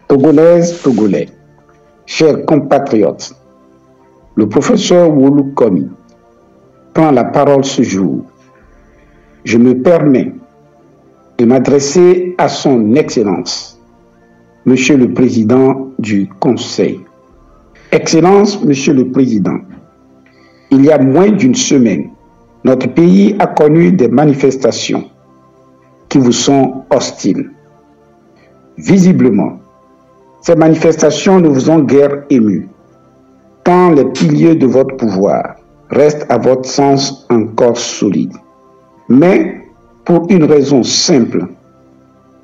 Togolaises, Togolais, chers compatriotes, le professeur Wolu Komi prend la parole ce jour. Je me permets de m'adresser à son Excellence, Monsieur le Président du Conseil. Excellence, Monsieur le Président, il y a moins d'une semaine, notre pays a connu des manifestations qui vous sont hostiles. Visiblement, ces manifestations ne vous ont guère ému, tant les piliers de votre pouvoir restent à votre sens encore solides. Mais pour une raison simple,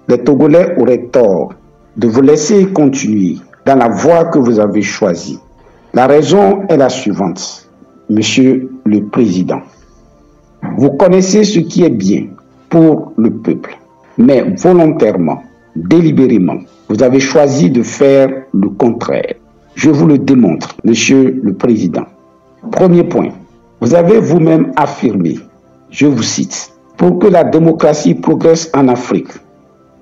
les Togolais auraient tort de vous laisser continuer dans la voie que vous avez choisie. La raison est la suivante, Monsieur le Président. Vous connaissez ce qui est bien pour le peuple, mais volontairement, délibérément, vous avez choisi de faire le contraire. Je vous le démontre, Monsieur le Président. Premier point, vous avez vous-même affirmé, je vous cite, « Pour que la démocratie progresse en Afrique,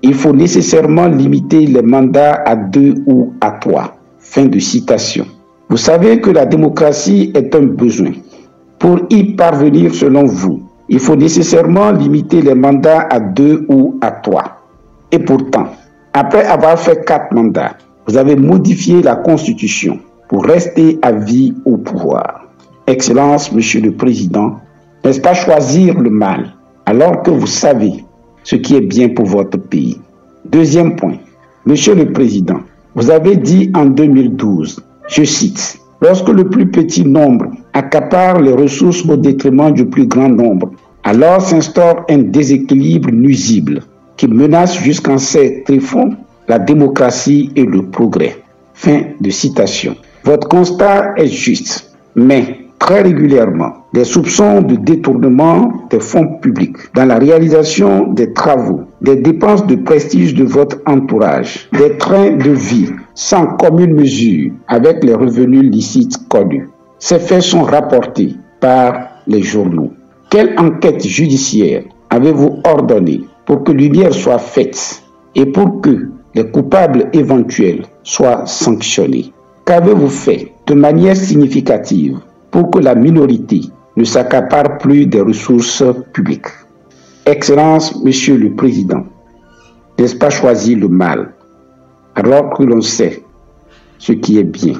il faut nécessairement limiter les mandats à 2 ou à 3. » Fin de citation. Vous savez que la démocratie est un besoin. Pour y parvenir, selon vous, il faut nécessairement limiter les mandats à 2 ou à 3. Et pourtant, après avoir fait 4 mandats, vous avez modifié la Constitution pour rester à vie au pouvoir. Excellence, Monsieur le Président, n'est-ce pas choisir le mal alors que vous savez ce qui est bien pour votre pays? Deuxième point, Monsieur le Président, vous avez dit en 2012, je cite, « Lorsque le plus petit nombre accapare les ressources au détriment du plus grand nombre, alors s'instaure un déséquilibre nuisible qui menace jusqu'en ses tréfonds la démocratie et le progrès. » Fin de citation. Votre constat est juste, mais très régulièrement, des soupçons de détournement des fonds publics dans la réalisation des travaux, des dépenses de prestige de votre entourage, des trains de vie sans commune mesure avec les revenus licites connus. Ces faits sont rapportés par les journaux. Quelle enquête judiciaire avez-vous ordonné pour que lumière soit faite et pour que les coupables éventuels soient sanctionnés? Qu'avez-vous fait de manière significative pour que la minorité ne s'accapare plus des ressources publiques? Excellence, Monsieur le Président, n'est-ce pas choisir le mal alors que l'on sait ce qui est bien?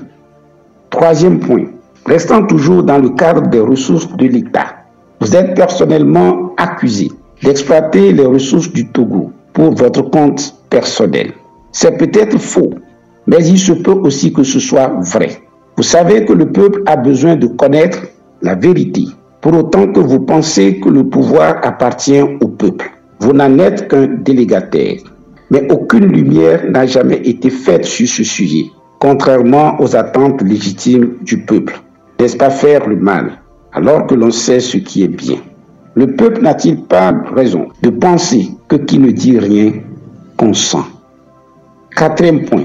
Troisième point, restant toujours dans le cadre des ressources de l'État, vous êtes personnellement accusé d'exploiter les ressources du Togo pour votre compte personnel. C'est peut-être faux, mais il se peut aussi que ce soit vrai. Vous savez que le peuple a besoin de connaître la vérité, pour autant que vous pensez que le pouvoir appartient au peuple. Vous n'en êtes qu'un délégataire, mais aucune lumière n'a jamais été faite sur ce sujet, contrairement aux attentes légitimes du peuple. N'est-ce pas faire le mal, alors que l'on sait ce qui est bien? Le peuple n'a-t-il pas raison de penser que qui ne dit rien consent? Quatrième point,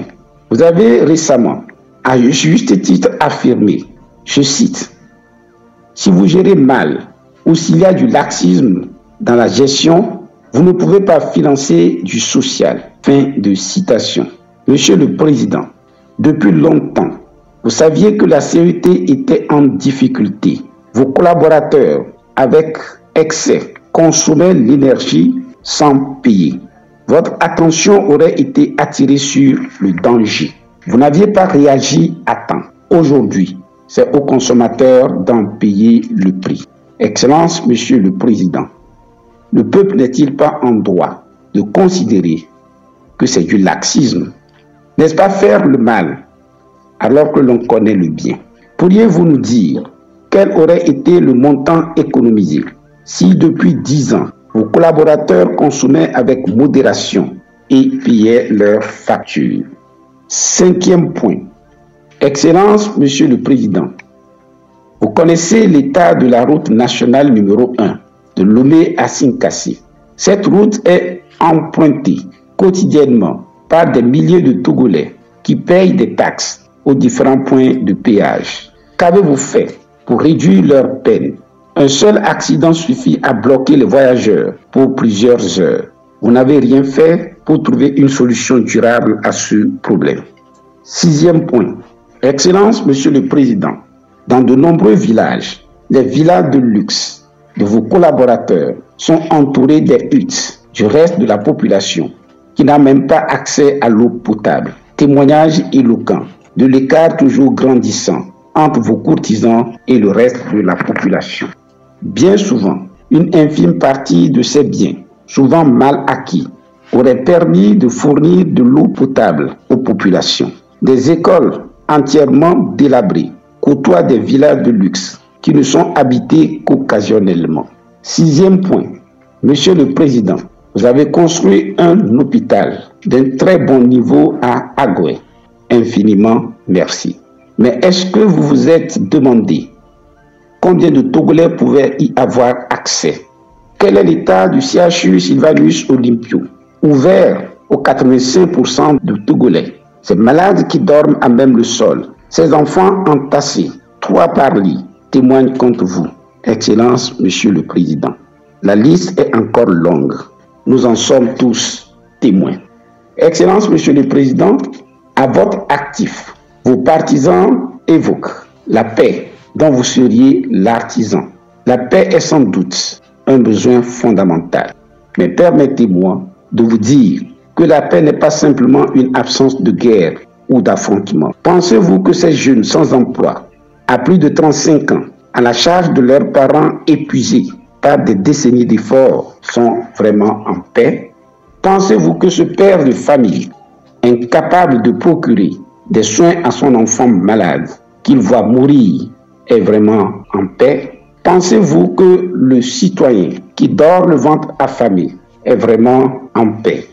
vous avez récemment, à juste titre, affirmé, je cite, « Si vous gérez mal ou s'il y a du laxisme dans la gestion, vous ne pouvez pas financer du social. » Fin de citation. Monsieur le Président, depuis longtemps, vous saviez que la CET était en difficulté. Vos collaborateurs, avec excès, consommaient l'énergie sans payer. Votre attention aurait été attirée sur le danger. Vous n'aviez pas réagi à temps. Aujourd'hui, c'est aux consommateurs d'en payer le prix. Excellence, Monsieur le Président, le peuple n'est-il pas en droit de considérer que c'est du laxisme? N'est-ce pas faire le mal alors que l'on connaît le bien? Pourriez-vous nous dire quel aurait été le montant économisé si depuis 10 ans, vos collaborateurs consommaient avec modération et payaient leurs factures? Cinquième point. Excellence, Monsieur le Président, vous connaissez l'état de la route nationale numéro 1 de Lomé à Sinkassi. Cette route est empruntée quotidiennement par des milliers de Togolais qui payent des taxes aux différents points de péage. Qu'avez-vous fait pour réduire leur peine? Un seul accident suffit à bloquer les voyageurs pour plusieurs heures. vous n'avez rien fait pour trouver une solution durable à ce problème. 6e point. Excellence, Monsieur le Président, dans de nombreux villages, les villas de luxe de vos collaborateurs sont entourés des huttes du reste de la population qui n'a même pas accès à l'eau potable. Témoignage éloquent de l'écart toujours grandissant entre vos courtisans et le reste de la population. Bien souvent, une infime partie de ces biens, souvent mal acquis, aurait permis de fournir de l'eau potable aux populations. Des écoles entièrement délabrées côtoient des villas de luxe qui ne sont habitées qu'occasionnellement. 6e point. Monsieur le Président, vous avez construit un hôpital d'un très bon niveau à Agoué. Infiniment merci. Mais est-ce que vous vous êtes demandé combien de Togolais pouvaient y avoir accès? Quel est l'état du CHU Sylvanus Olympio, ouvert aux 85% de Togolais? Ces malades qui dorment à même le sol, ces enfants entassés, 3 par lit, témoignent contre vous. Excellence, Monsieur le Président. La liste est encore longue. Nous en sommes tous témoins. Excellence, Monsieur le Président, à votre actif, vos partisans évoquent la paix dont vous seriez l'artisan. La paix est sans doute un besoin fondamental. Mais permettez-moi de vous dire que la paix n'est pas simplement une absence de guerre ou d'affrontement. Pensez-vous que ces jeunes sans emploi, à plus de 35 ans, à la charge de leurs parents épuisés par des décennies d'efforts, sont vraiment en paix? Pensez-vous que ce père de famille, incapable de procurer des soins à son enfant malade, qu'il voit mourir, est vraiment en paix? Pensez-vous que le citoyen qui dort le ventre affamé est vraiment en paix?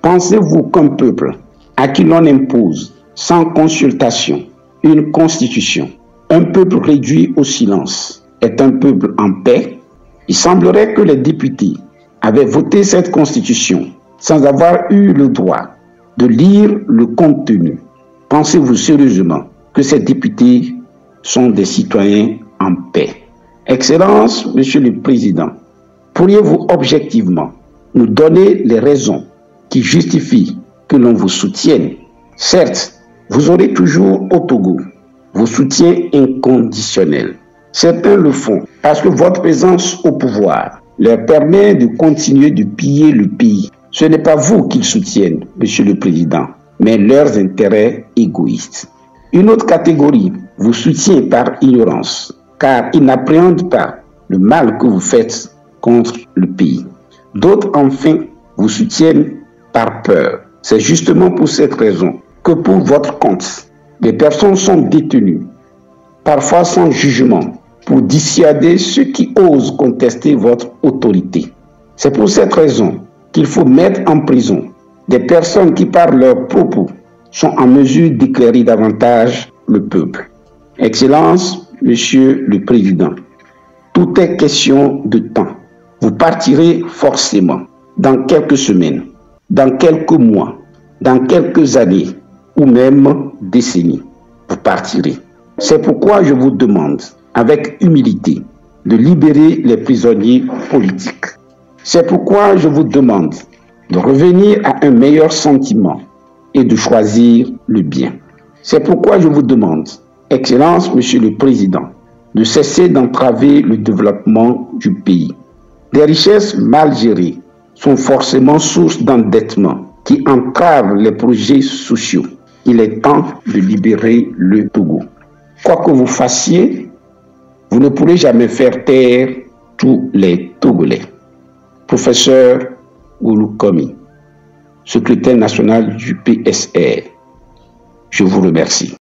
Pensez-vous qu'un peuple à qui l'on impose, sans consultation, une constitution, un peuple réduit au silence, est un peuple en paix? Il semblerait que les députés avaient voté cette constitution sans avoir eu le droit de lire le contenu. Pensez-vous sérieusement que ces députés sont des citoyens en paix? Excellence, Monsieur le Président, pourriez-vous objectivement nous donner les raisons qui justifient que l'on vous soutienne? Certes, vous aurez toujours au Togo vos soutiens inconditionnels. Certains le font parce que votre présence au pouvoir leur permet de continuer de piller le pays. Ce n'est pas vous qu'ils soutiennent, Monsieur le Président, mais leurs intérêts égoïstes. Une autre catégorie vous soutient par ignorance, car ils n'appréhendent pas le mal que vous faites contre le pays. D'autres, enfin, vous soutiennent par peur. C'est justement pour cette raison que pour votre compte, les personnes sont détenues, parfois sans jugement, pour dissuader ceux qui osent contester votre autorité. C'est pour cette raison qu'il faut mettre en prison des personnes qui, par leurs propos, sont en mesure d'éclairer davantage le peuple. Excellence, Monsieur le Président, tout est question de temps. Vous partirez forcément dans quelques semaines, dans quelques mois, dans quelques années ou même décennies. Vous partirez. C'est pourquoi je vous demande, avec humilité, de libérer les prisonniers politiques. C'est pourquoi je vous demande de revenir à un meilleur sentiment et de choisir le bien. C'est pourquoi je vous demande, Excellence, Monsieur le Président, de cesser d'entraver le développement du pays. Des richesses mal gérées sont forcément source d'endettement qui entravent les projets sociaux. Il est temps de libérer le Togo. Quoi que vous fassiez, vous ne pourrez jamais faire taire tous les Togolais. Professeur Oulou Komi, secrétaire national du PSR, je vous remercie.